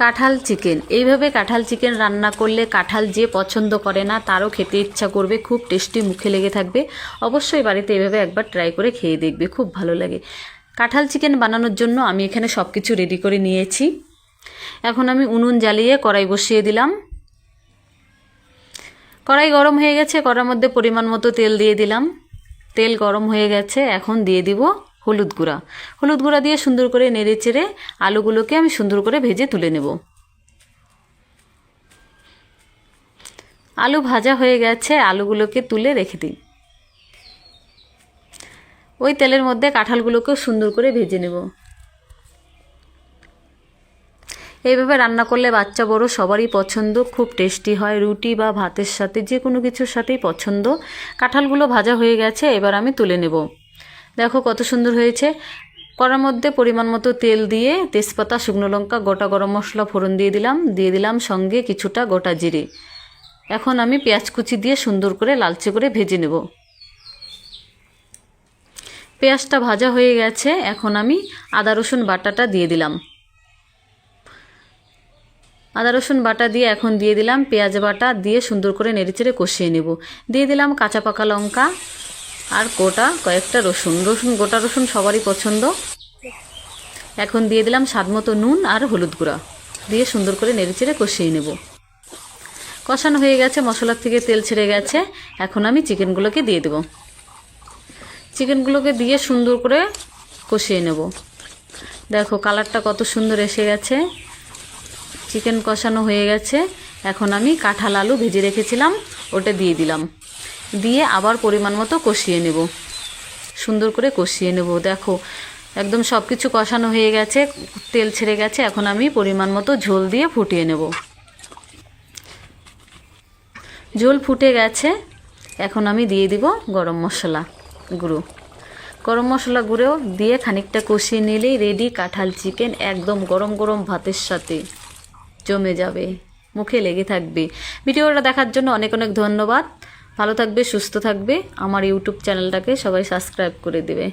কাঁঠাল চিকেন, এইভাবে কাঁঠাল চিকেন রান্না করলে কাঁঠাল যে পছন্দ করে না তারও খেতে ইচ্ছা করবে, খুব টেস্টি মুখে লেগে থাকবে। অবশ্যই বাড়িতে এইভাবে একবার ট্রাই করে খেয়ে দেখবে, খুব ভালো লাগে। কাঁঠাল চিকেন বানানোর জন্য আমি এখানে সব কিছু রেডি করে নিয়েছি। এখন আমি উনুন জ্বালিয়ে কড়াই বসিয়ে দিলাম। কড়াই গরম হয়ে গেছে, কড়ার মধ্যে পরিমাণ মতো তেল দিয়ে দিলাম। তেল গরম হয়ে গেছে, এখন দিয়ে দিব হলুদ গুঁড়া। হলুদ গুঁড়া দিয়ে সুন্দর করে নেড়ে চেড়ে আলুগুলোকে আমি সুন্দর করে ভেজে তুলে নেব। আলু ভাজা হয়ে গেছে, আলুগুলোকে তুলে রেখে দিই। ওই তেলের মধ্যে কাঁঠালগুলোকেও সুন্দর করে ভেজে নেব। এইভাবে রান্না করলে বাচ্চা বড় সবারই পছন্দ, খুব টেস্টি হয়। রুটি বা ভাতের সাথে যে কোনো কিছুর সাথেই পছন্দ। কাঁঠালগুলো ভাজা হয়ে গেছে, এবার আমি তুলে নেব। দেখো কত সুন্দর হয়েছে। কড়ার মধ্যে পরিমাণ মতো তেল দিয়ে তেজপাতা, শুকনো লঙ্কা, গোটা গরম মশলা ফোড়ন দিয়ে দিলাম সঙ্গে কিছুটা গোটা জিরে। এখন আমি পেঁয়াজ কুচি দিয়ে সুন্দর করে লালচে করে ভেজে নেব। পেঁয়াজটা ভাজা হয়ে গেছে, এখন আমি আদা রসুন বাটাটা দিয়ে দিলাম। আদা রসুন বাটা দিয়ে এখন দিয়ে দিলাম পেঁয়াজ বাটা, দিয়ে সুন্দর করে নেড়েচেড়ে কষিয়ে নেব। দিয়ে দিলাম কাঁচা পাকা লঙ্কা আর গোটা কয়েকটা রসুন। গোটা রসুন সবারই পছন্দ। এখন দিয়ে দিলাম স্বাদমতো নুন আর হলুদ গুঁড়া, দিয়ে সুন্দর করে নেড়েচেড়ে কষিয়ে নেব। কষানো হয়ে গেছে, মশলার থেকে তেল ছেড়ে গেছে, এখন আমি চিকেনগুলোকে দিয়ে দেব। চিকেনগুলোকে দিয়ে সুন্দর করে কষিয়ে নেব। দেখো কালারটা কত সুন্দর এসে গেছে। চিকেন কষানো হয়ে গেছে, এখন আমি কাঁঠাল আলু ভেজে রেখেছিলাম ওটা দিয়ে দিলাম। দিয়ে আবার পরিমাণ মতো কষিয়ে নেব, সুন্দর করে কষিয়ে নেব। দেখো একদম সব কিছু কষানো হয়ে গেছে, তেল ছেড়ে গেছে, এখন আমি পরিমাণ মতো ঝোল দিয়ে ফুটিয়ে নেব। ঝোল ফুটে গেছে, এখন আমি দিয়ে দিব গরম মশলা গুঁড়ো। গরম মশলা গুঁড়ো দিয়ে খানিকটা কষিয়ে নিলেই রেডি কাঁঠাল চিকেন। একদম গরম গরম ভাতের সাথে জমে যাবে, মুখে লেগে থাকবে। ভিডিওটা দেখার জন্য অনেক অনেক ধন্যবাদ। ভালো থাকবে, সুস্থ থাকবে। আমার ইউটিউব চ্যানেলটাকে সবাই সাবস্ক্রাইব করে দেবে।